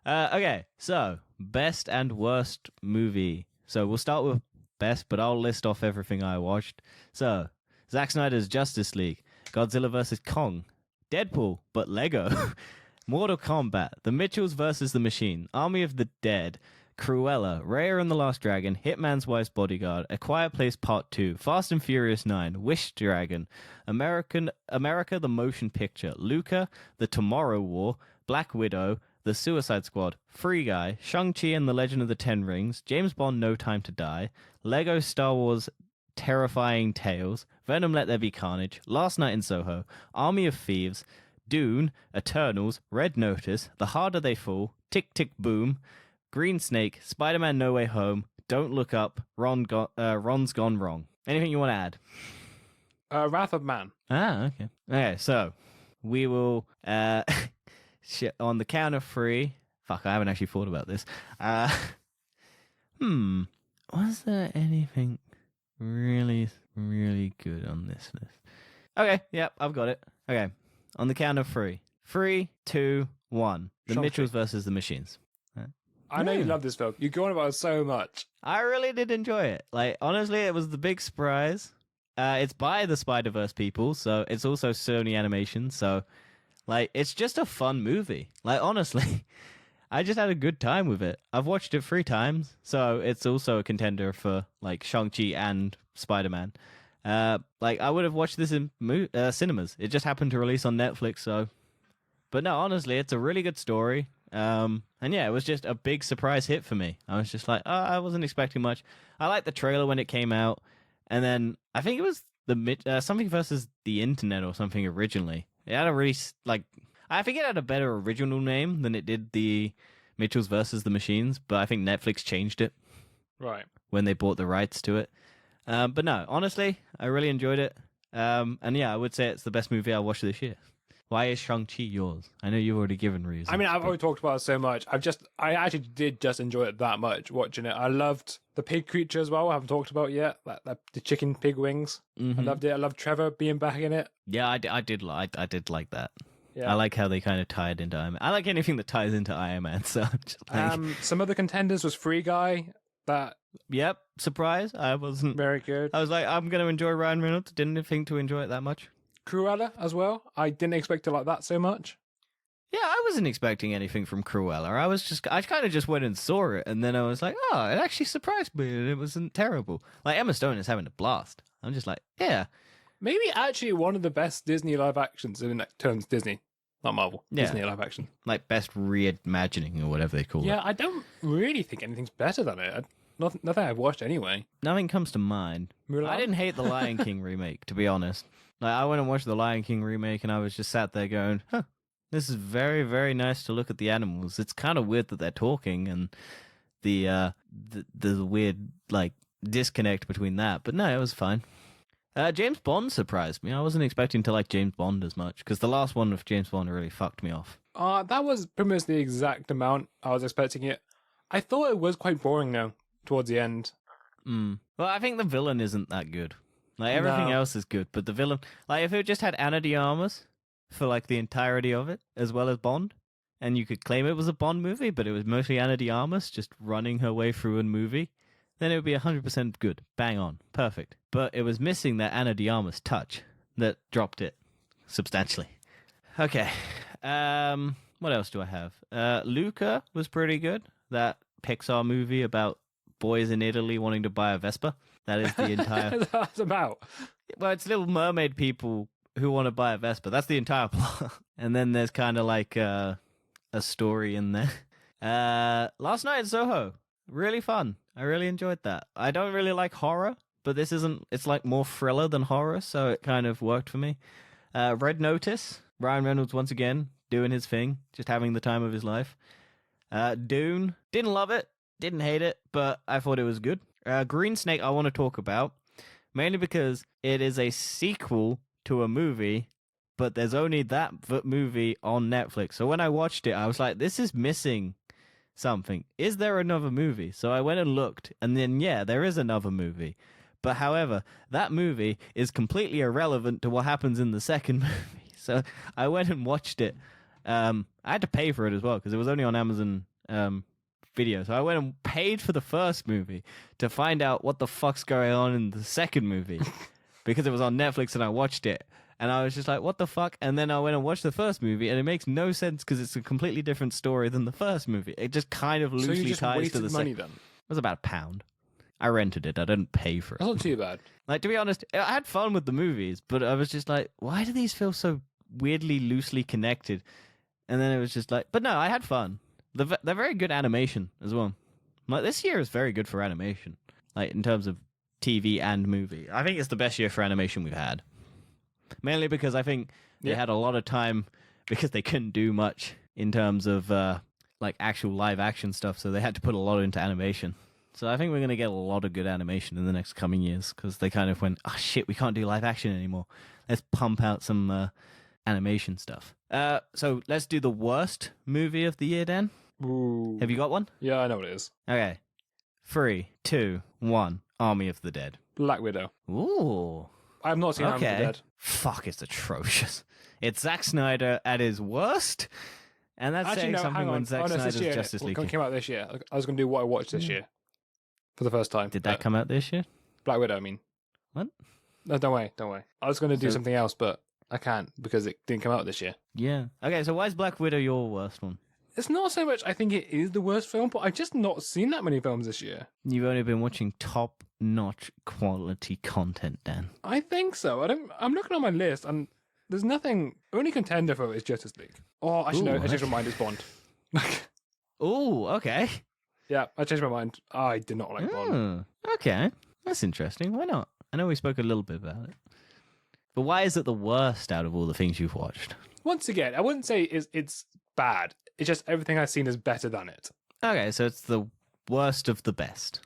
Okay, so best and worst movie. So we'll start with best, but I'll list off everything I watched. So, Zack Snyder's Justice League, Godzilla vs. Kong, Deadpool, but Lego, Mortal Kombat, The Mitchells vs. The Machine, Army of the Dead, Cruella, Raya and the Last Dragon, Hitman's Wife's Bodyguard, A Quiet Place Part 2, Fast and Furious 9, Wish Dragon, America the Motion Picture, Luca, The Tomorrow War, Black Widow, The Suicide Squad, Free Guy, Shang-Chi and the Legend of the Ten Rings, James Bond No Time to Die, Lego Star Wars Terrifying Tales, Venom Let There Be Carnage, Last Night in Soho, Army of Thieves, Dune, Eternals, Red Notice, The Harder They Fall, Tick Tick Boom, Green Snake, Spider-Man No Way Home, Don't Look Up, Ron's Gone Wrong. Anything you want to add? Wrath of Man. Okay. Okay, so we will on the count of 3. Fuck, I haven't actually thought about this. Was there anything really, really good on this list? Okay, yep, I've got it. Okay, on the count of 3. 3, 2, 1. The Shang-Chi. Mitchells versus the Machines. I know you love this film. You go on about it so much. I really did enjoy it. Like, honestly, it was the big surprise. It's by the Spider-Verse people, so it's also Sony Animation, so, like, it's just a fun movie. Like, honestly, I just had a good time with it. I've watched it 3 times, so it's also a contender for, like, Shang-Chi and Spider-Man. Like, I would have watched this in cinemas. It just happened to release on Netflix, so... But no, honestly, it's a really good story. And yeah, it was just a big surprise hit for me. I was just like, oh, I wasn't expecting much. I liked the trailer when it came out, and then I think it was something versus the internet or something originally. It had a really I think it had a better original name than it did the Mitchells versus the Machines, but I think Netflix changed it Right. when they bought the rights to it. But no, honestly, I really enjoyed it. And yeah, I would say it's the best movie I watched this year. Why is Shang-Chi yours? I know you've already given reasons. I mean, I've already talked about it so much. I actually did just enjoy it that much watching it. I loved the pig creature as well. I haven't talked about it yet. The chicken pig wings. I loved it. I loved Trevor being back in it. Yeah, I did like that. Yeah. I like how they kind of tied into Iron Man. I like anything that ties into Iron Man. So I'm just like, some other contenders was Free Guy. That yep, surprise. I wasn't. very good. I was like, I'm going to enjoy Ryan Reynolds. Didn't think to enjoy it that much. Cruella as well. I didn't expect to like that so much. Yeah, I wasn't expecting anything from Cruella. I kind of just went and saw it, and then I was like, oh, it actually surprised me, and it wasn't terrible. Like, Emma Stone is having a blast. I'm just like, yeah. Maybe actually one of the best Disney live actions in terms Disney, not Marvel. Yeah. Disney live action. Like, best reimagining or whatever they call it. Yeah, I don't really think anything's better than it. Nothing I've watched anyway. Nothing comes to mind. Mulan? I didn't hate the Lion King remake, to be honest. Like, I went and watched the Lion King remake, and I was just sat there going, huh, this is very, very nice to look at the animals. It's kind of weird that they're talking, and the weird, like, disconnect between that. But no, it was fine. James Bond surprised me. I wasn't expecting to like James Bond as much, because the last one of James Bond really fucked me off. That was pretty much the exact amount I was expecting it. I thought it was quite boring, though, towards the end. Well, I think the villain isn't that good. Like, everything No. else is good, but the villain... Like, if it just had Anna de Armas for, like, the entirety of it, as well as Bond, and you could claim it was a Bond movie, but it was mostly Anna de Armas just running her way through a movie, then it would be 100% good. Bang on. Perfect. But it was missing that Anna de Armas touch that dropped it substantially. Okay. What else do I have? Luca was pretty good. That Pixar movie about boys in Italy wanting to buy a Vespa. That is the entire... That's about. Well, it's Little Mermaid people who want to buy a Vespa. That's the entire plot. And then there's kind of like a story in there. Last Night in Soho. Really fun. I really enjoyed that. I don't really like horror, but this isn't... It's like more thriller than horror, so it kind of worked for me. Red Notice. Ryan Reynolds once again doing his thing, just having the time of his life. Dune. Didn't love it. Didn't hate it, but I thought it was good. Green Snake I want to talk about, mainly because it is a sequel to a movie, but there's only that movie on Netflix. So when I watched it, I was like, this is missing something. Is there another movie? So I went and looked, and then, yeah, there is another movie. But however, that movie is completely irrelevant to what happens in the second movie. So I went and watched it. I had to pay for it as well, because it was only on Amazon Video. So I went and paid for the first movie to find out what the fuck's going on in the second movie, because it was on Netflix and I watched it. And I was just like, what the fuck? And then I went and watched the first movie, and it makes no sense because it's a completely different story than the first movie. It just kind of So loosely you just ties to wasted the money second. then? It was about £1. I rented it. I didn't pay for it. That's not too bad. Like, to be honest, I had fun with the movies, but I was just like, why do these feel so weirdly loosely connected? And then it was just like, but no, I had fun. They're very good animation as well. Like, this year is very good for animation, like in terms of TV and movie. I think it's the best year for animation we've had. Mainly because I think they had a lot of time because they couldn't do much in terms of like actual live action stuff, so they had to put a lot into animation. So I think we're going to get a lot of good animation in the next coming years, because they kind of went, oh shit, we can't do live action anymore. Let's pump out some animation stuff. So let's do the worst movie of the year, Dan. Ooh. Have you got one? Yeah, I know what it is. Okay. 3, 2, 1. Army of the Dead. Black Widow. Ooh. I have not seen Army of the Okay. Dead. Fuck, it's atrocious. It's Zack Snyder at his worst. And that's Actually, saying no, something hang on. when Zack it's Snyder's this year. Justice League. It came out this year. I was going to do what I watched this year for the first time. Did that come out this year? Black Widow, I mean. What? No, don't worry. I was going to do So- something else, but I can't because it didn't come out this year. Yeah. Okay, so why is Black Widow your worst one? It's not so much I think it is the worst film, but I've just not seen that many films this year. You've only been watching top-notch quality content, Dan. I think so. I'm looking on my list and there's nothing. Only contender for it is Justice League. Oh, actually, no. Ooh, I changed my mind. It's Bond. Ooh, okay. Yeah, I changed my mind. I did not like Bond. Okay. That's interesting. Why not? I know we spoke a little bit about it. But why is it the worst out of all the things you've watched? Once again, I wouldn't say it's bad. It's just everything I've seen is better than it. Okay, so it's the worst of the best.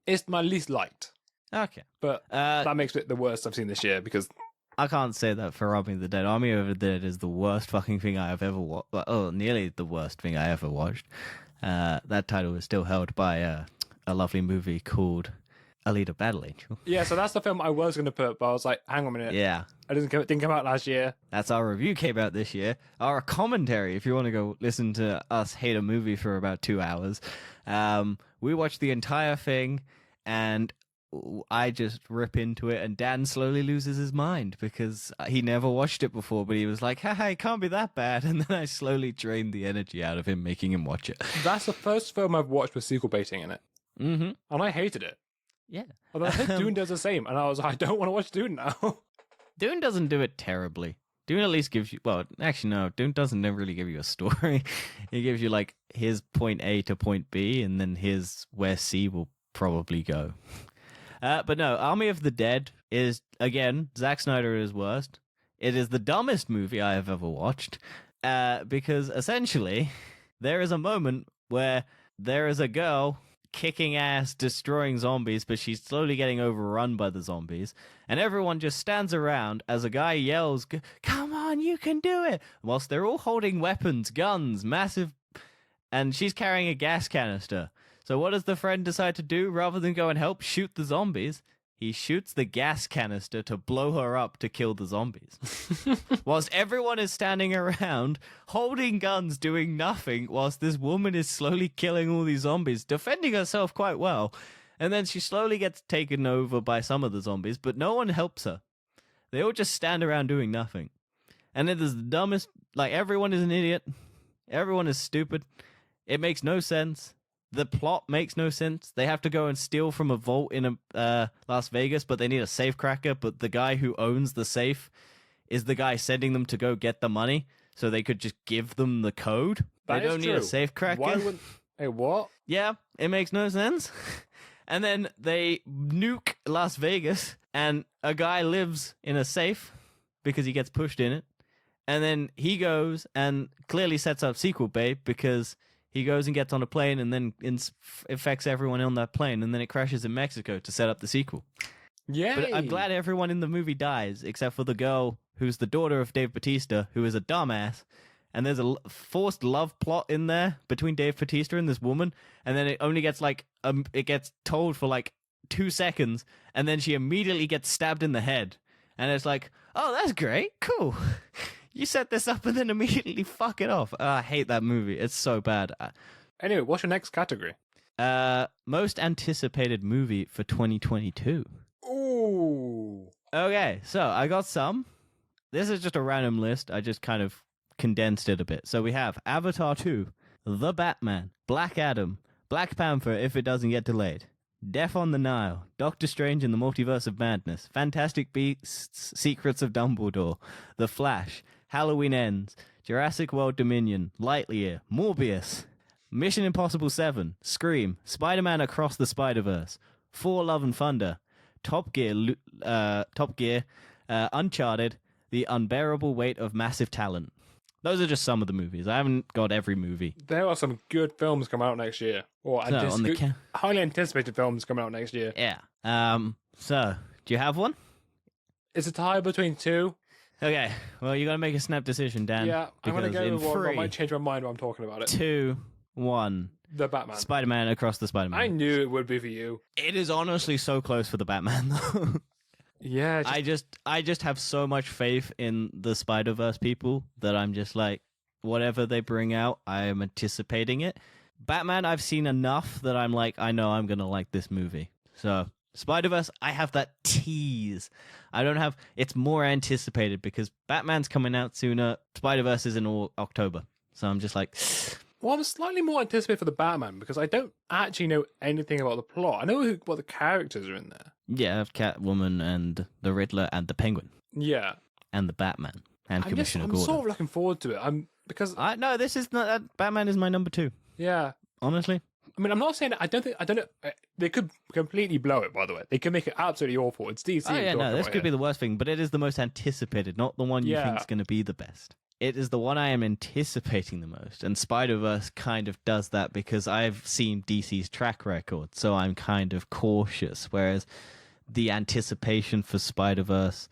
It's my least liked, Okay. but that makes it the worst I've seen this year because I can't say that for Army of the Dead. Army of the Dead is the worst fucking thing I have ever watched. Oh, nearly the worst thing I ever watched. That title is still held by a lovely movie called Alita Battle Angel. yeah. So that's the film I was going to put, but I was like, hang on a minute. Yeah. It didn't come out last year. That's our review came out this year. Our commentary, if you want to go listen to us hate a movie for about 2 hours. We watched the entire thing, and I just rip into it, and Dan slowly loses his mind because he never watched it before, but he was like, haha, it can't be that bad. And then I slowly drained the energy out of him, making him watch it. That's the first film I've watched with sequel baiting in it, Mm-hmm. and I hated it. Yeah. Although I think Dune does the same, and I was like, I don't want to watch Dune now. Dune doesn't do it terribly. Dune at least gives you, well, actually, no, Dune doesn't really give you a story. It gives you, like, his point A to point B, and then his where C will probably go. But no, Army of the Dead is, again, Zack Snyder is worst. It is the dumbest movie I have ever watched, because essentially, there is a moment where there is a girl kicking ass, destroying zombies, but she's slowly getting overrun by the zombies. And everyone just stands around as a guy yells, come on, you can do it! Whilst they're all holding weapons, guns, massive... And she's carrying a gas canister. So what does the friend decide to do? Rather than go and help shoot the zombies, he shoots the gas canister to blow her up to kill the zombies. Whilst everyone is standing around, holding guns, doing nothing, whilst this woman is slowly killing all these zombies, defending herself quite well. And then she slowly gets taken over by some of the zombies, but no one helps her. They all just stand around doing nothing. And it is the dumbest, like, everyone is an idiot. Everyone is stupid. It makes no sense. The plot makes no sense. They have to go and steal from a vault in Las Vegas, but they need a safe cracker. But the guy who owns the safe is the guy sending them to go get the money, so they could just give them the code. That they is don't need a true. safe cracker. Why would? Hey, what? Yeah, it makes no sense. And then they nuke Las Vegas, and a guy lives in a safe because he gets pushed in it. And then he goes and clearly sets up sequel bait because he goes and gets on a plane and then infects everyone on that plane, and then it crashes in Mexico to set up the sequel. Yeah. But I'm glad everyone in the movie dies, except for the girl who's the daughter of Dave Bautista, who is a dumbass. And there's a forced love plot in there between Dave Bautista and this woman, and then it only gets it gets told for like 2 seconds, and then she immediately gets stabbed in the head. And it's like, oh, that's great, cool. You set this up and then immediately fuck it off. I hate that movie. It's so bad. Anyway, what's your next category? Most anticipated movie for 2022. Ooh. Okay, so I got some. This is just a random list. I just kind of condensed it a bit. So we have Avatar 2, The Batman, Black Adam, Black Panther if it doesn't get delayed, Death on the Nile, Doctor Strange in the Multiverse of Madness, Fantastic Beasts, Secrets of Dumbledore, The Flash, Halloween Ends, Jurassic World Dominion, Lightyear, Morbius, Mission Impossible 7, Scream, Spider-Man Across the Spider-Verse, Thor: Love and Thunder, Top Gear, Uncharted, The Unbearable Weight of Massive Talent. Those are just some of the movies. I haven't got every movie. There are some good films coming out next year. Or So, on the highly anticipated films coming out next year. Yeah. So, do you have one? It's a tie between two. Okay. Well, you got to make a snap decision, Dan. Yeah, I'm going to because go in with what 3, might change my mind when I'm talking about it. 2, 1. The Batman. Spider-Man Across the Spider-Man. I knew it would be for you. It is honestly so close for the Batman, though. Yeah. I just have so much faith in the Spider-Verse people that I'm just like, whatever they bring out, I am anticipating it. Batman, I've seen enough that I'm like, I know I'm going to like this movie. So, Spider-Verse, I have that tease. I don't have... It's more anticipated because Batman's coming out sooner. Spider-Verse is in October. So I'm just like... Well, I'm slightly more anticipated for the Batman because I don't actually know anything about the plot. I know what the characters are in there. Yeah, I have Catwoman and the Riddler and the Penguin. Yeah. And the Batman. And Commissioner I'm Gordon. sort of looking forward to it. No, this is not... Batman is my number 2. Yeah. Honestly. I mean, I'm not saying I don't know. They could completely blow it. By the way, they could make it absolutely awful. It's DC. Oh yeah, no, this could be the worst thing, but it is the most anticipated, not the one you think is going to be the best. It is the one I am anticipating the most, and Spider-Verse kind of does that because I've seen DC's track record, so I'm kind of cautious. Whereas the anticipation for Spider-Verse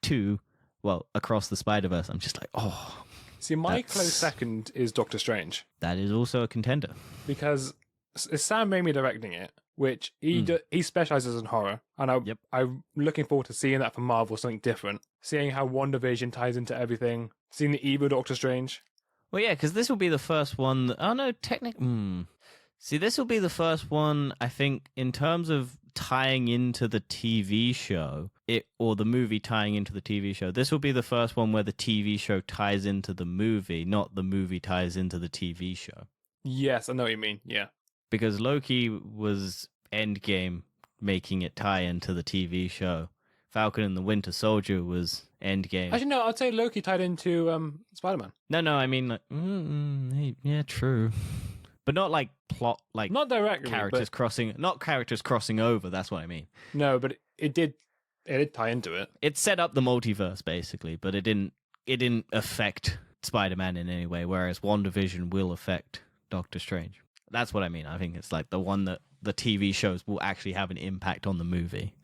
2, well, Across the Spider-Verse, I'm just like, oh. See, my close second is Doctor Strange. That is also a contender Because it's Sam Raimi directing it, which he specializes in horror, and I'm looking forward to seeing that from Marvel, something different. Seeing how WandaVision ties into everything, seeing the evil Doctor Strange. Well, yeah, because this will be the first one. Oh no, See, this will be the first one. I think in terms of tying into the TV show, or the movie tying into the TV show. This will be the first one where the TV show ties into the movie, not the movie ties into the TV show. Yes, I know what you mean. Yeah. Because Loki was Endgame making it tie into the TV show. Falcon and the Winter Soldier was Endgame. Actually, no, I'd say Loki tied into Spider-Man. No, I mean, like, yeah, true. But not like plot, like not directly, not characters crossing over. That's what I mean. No, but it did tie into it. It set up the multiverse basically, but it didn't affect Spider-Man in any way. Whereas WandaVision will affect Doctor Strange. That's what I mean. I think it's like the one that the TV shows will actually have an impact on the movie.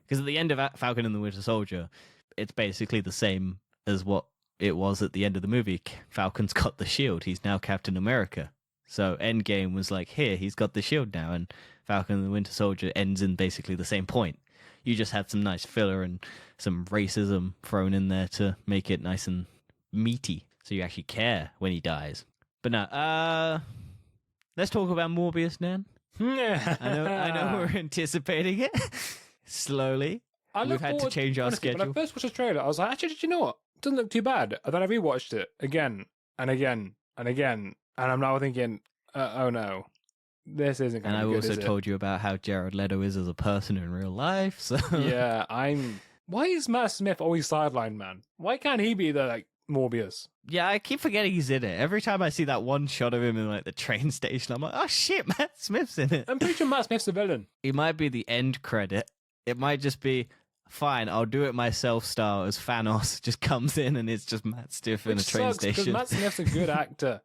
Because at the end of Falcon and the Winter Soldier, it's basically the same as what it was at the end of the movie. Falcon's got the shield. He's now Captain America. So Endgame was like, here, he's got the shield now, and Falcon and the Winter Soldier ends in basically the same point. You just had some nice filler and some racism thrown in there to make it nice and meaty, so you actually care when he dies. But no, let's talk about Morbius, Nan. I know we're anticipating it slowly. We've had to change our schedule. When I first watched the trailer, I was like, actually, did you know what? It doesn't look too bad. And then I rewatched it again and again and again, and I'm now thinking, oh no, this isn't going to be good, And I also told you about how Jared Leto is as a person in real life. So yeah, Why is Matt Smith always sidelined, man? Why can't he be the Morbius? Yeah, I keep forgetting he's in it. Every time I see that one shot of him in the train station, I'm like, oh shit, Matt Smith's in it. I'm pretty sure Matt Smith's the villain. It might be the end credit. It might just be, fine, I'll do it myself style as Thanos just comes in and it's just Matt Smith in a train station. Because Matt Smith's a good actor.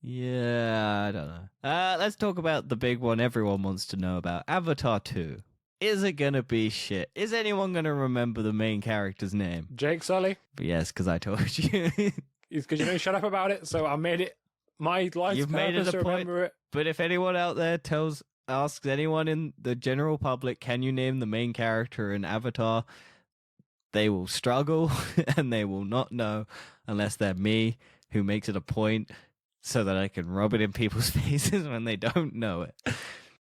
Yeah, I don't know. Let's talk about the big one everyone wants to know about. Avatar 2. Is it gonna be shit? Is anyone gonna remember the main character's name? Jake Sully? But yes, because I told you. Because you don't shut up about it, so I made it my life's purpose to remember it. But if anyone out there asks anyone in the general public, can you name the main character in Avatar? They will struggle and they will not know unless they're me, who makes it a point so that I can rub it in people's faces when they don't know it.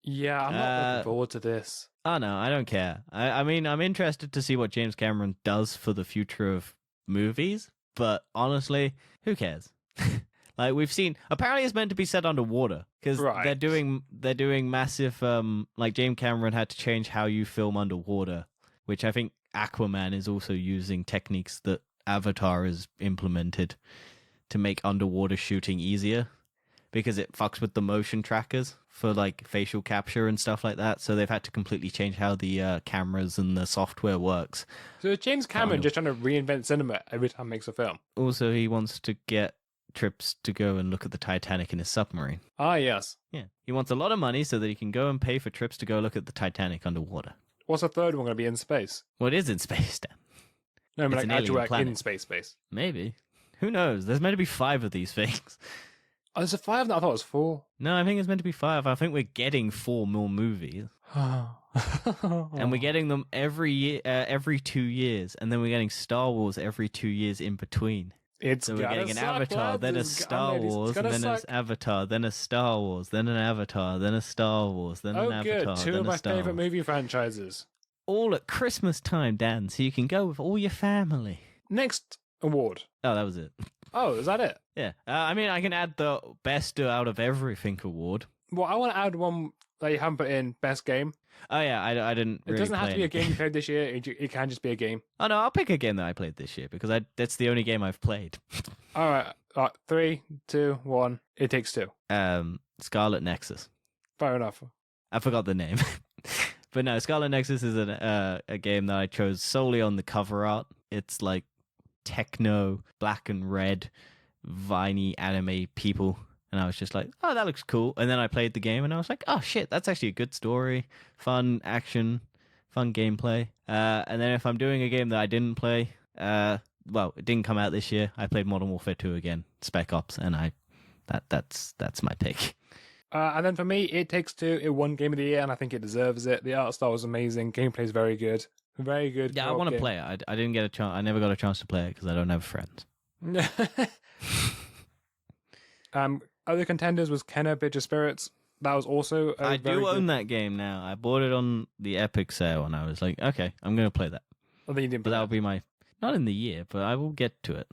Yeah, I'm not looking forward to this. Oh no, I don't care. I mean, I'm interested to see what James Cameron does for the future of movies, but honestly, who cares? Like we've seen, apparently it's meant to be set underwater because they're doing massive. Like James Cameron had to change how you film underwater, which I think Aquaman is also using techniques that Avatar has implemented to make underwater shooting easier because it fucks with the motion trackers for like facial capture and stuff like that. So they've had to completely change how the cameras and the software works. So James Cameron just trying to reinvent cinema every time he makes a film. Also, he wants to get trips to go and look at the Titanic in his submarine. Ah, yes. Yeah. He wants a lot of money so that he can go and pay for trips to go look at the Titanic underwater. What's the third one going to be in space? Well, it is in space, Dan. No, I mean, like actual in space. Maybe. Who knows? There's meant to be 5 of these things. Oh, there's a 5? I thought it was 4. No, I think it's meant to be 5. I think we're getting 4 more movies. And we're getting them every year, every 2 years. And then we're getting Star Wars every 2 years in between. So we're getting an Avatar, then a Star Wars, and then an Avatar, then a Star Wars, then an Avatar, then a Star Wars, then an Avatar, good. 2 of my favorite movie franchises. All at Christmas time, Dan, so you can go with all your family. Next award. Oh, that was it. Oh, is that it? Yeah. I mean, I can add the best out of everything award. Well, I want to add one that you haven't put in, best game. Oh, yeah, I didn't really It doesn't have to be a anything. game you played this year. It can just be a game. Oh, no, I'll pick a game that I played this year because that's the only game I've played. All right. 3, 2, 1. It Takes Two. Scarlet Nexus. Fair enough. I forgot the name. But no, Scarlet Nexus is a game that I chose solely on the cover art. It's like techno, black and red, viney anime people. And I was just like, oh, that looks cool. And then I played the game and I was like, oh, shit, that's actually a good story. Fun action, fun gameplay. And then if I'm doing a game that I didn't play, well, it didn't come out this year. I played Modern Warfare 2 again, Spec Ops, and that's my pick. And then for me, It Takes Two. It won Game of the Year, and I think it deserves it. The art style was amazing. Gameplay is very good. Very good. Yeah, I want to play it. I didn't get a chance. I never got a chance to play it because I don't have friends. Other contenders was Kenna Bridge of Spirits. That was also I do own that game now. I bought it on the Epic sale, and I was like, okay, I'm going to play that. Oh, then you didn't play But that'll be my... Not in the year, but I will get to it.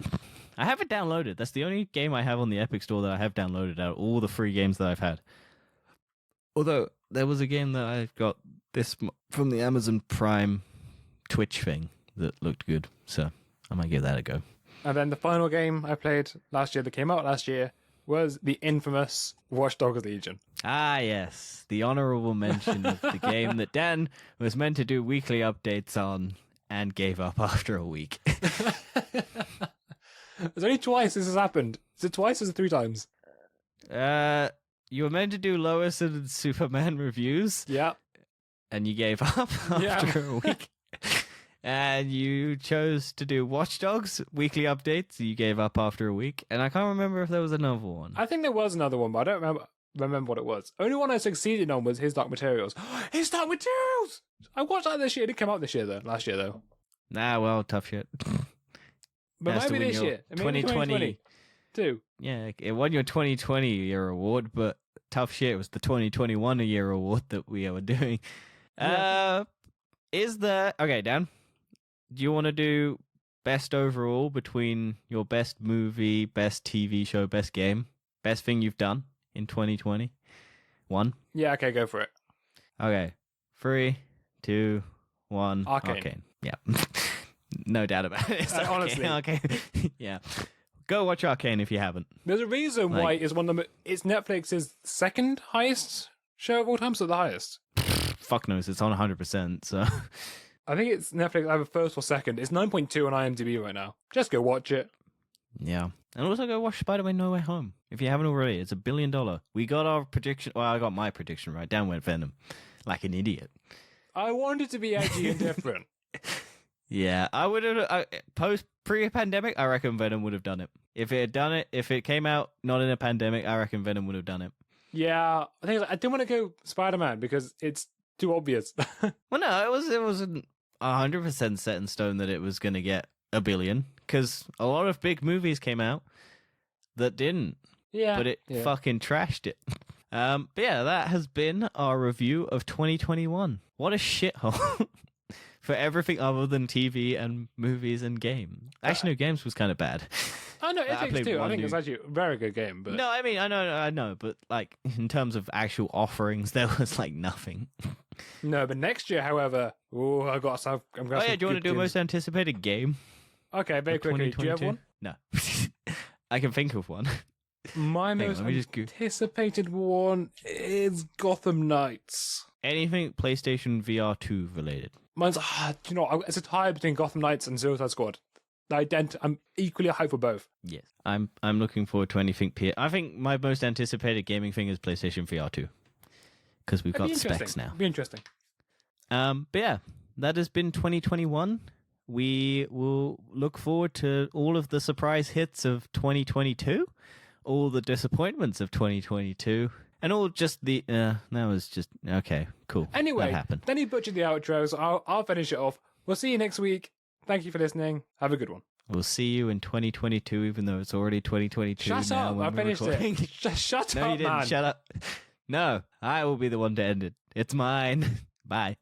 I have it downloaded. That's the only game I have on the Epic Store that I have downloaded out of all the free games that I've had. Although, there was a game that I got from the Amazon Prime Twitch thing that looked good, so I might give that a go. And then the final game I played last year that came out last year was the infamous Watch Dogs Legion. Ah, yes. The honorable mention of the game that Dan was meant to do weekly updates on and gave up after a week. There's only twice this has happened. Is it twice or is it 3 times? You were meant to do Lois and Superman reviews. Yeah. And you gave up after a week. And you chose to do Watch Dogs weekly updates. You gave up after a week. And I can't remember if there was another one. I think there was another one, but I don't remember. remember what it was. Only one I succeeded on was His Dark Materials. His Dark Materials! I watched that this year. It didn't come out this year, though. Last year, though. Nah, well, tough shit. But Has to maybe win this your year. Maybe 2020 too. Yeah, it won your 2020 year award, but tough shit was the 2021 year award that we were doing. Yeah. Okay, Dan? Do you want to do best overall between your best movie, best TV show, best game, best thing you've done in 2020? One? Yeah, okay, go for it. Okay. 3, 2, 1. Arcane. Yeah. No doubt about it. It's Honestly. Okay. Yeah. Go watch Arcane if you haven't. There's a reason why it's one of the. It's Netflix's second highest show of all time, so the highest. Fuck knows, it's on 100%, so. I think it's Netflix either first or second. It's 9.2 on IMDb right now. Just go watch it. Yeah. And also go watch Spider-Man No Way Home. If you haven't already, it's $1 billion. We got our prediction. Well, I got my prediction right. Dan went Venom. Like an idiot. I wanted to be edgy and different. Yeah, I would have. Pre-pandemic, I reckon Venom would have done it. If it had done it, if it came out not in a pandemic, I reckon Venom would have done it. Yeah, I think I didn't want to go Spider-Man because it's too obvious. Well, no, it wasn't 100% set in stone that it was going to get $1 billion because a lot of big movies came out that didn't. Yeah, but it fucking trashed it. But yeah, that has been our review of 2021. What a shithole. For everything other than TV and movies and games. Actually, no, games was kind of bad. I know, it takes two. I think it's actually a very good game. But no, I mean, I know, but like in terms of actual offerings, there was like nothing. No, but next year, however, I'm going to. Oh yeah, do you want to do most anticipated game? Okay, very quickly. Do you have one? No, I can think of one. My most anticipated one is Gotham Knights. Anything PlayStation VR 2 related? Mine's, it's a tie between Gotham Knights and Suicide Squad. I'm equally hyped for both. Yes, I'm looking forward to anything. I think my most anticipated gaming thing is PlayStation VR 2 because we've got specs now. Be interesting. But yeah, that has been 2021. We will look forward to all of the surprise hits of 2022, all the disappointments of 2022. And all just the that was just okay, cool. Anyway, that happened. Then he butchered the outros. I'll finish it off. We'll see you next week. Thank you for listening. Have a good one. We'll see you in 2022, even though it's already 2022. Shut up! I finished it. Shut up, No, you didn't. Man. Shut up. No, I will be the one to end it. It's mine. Bye.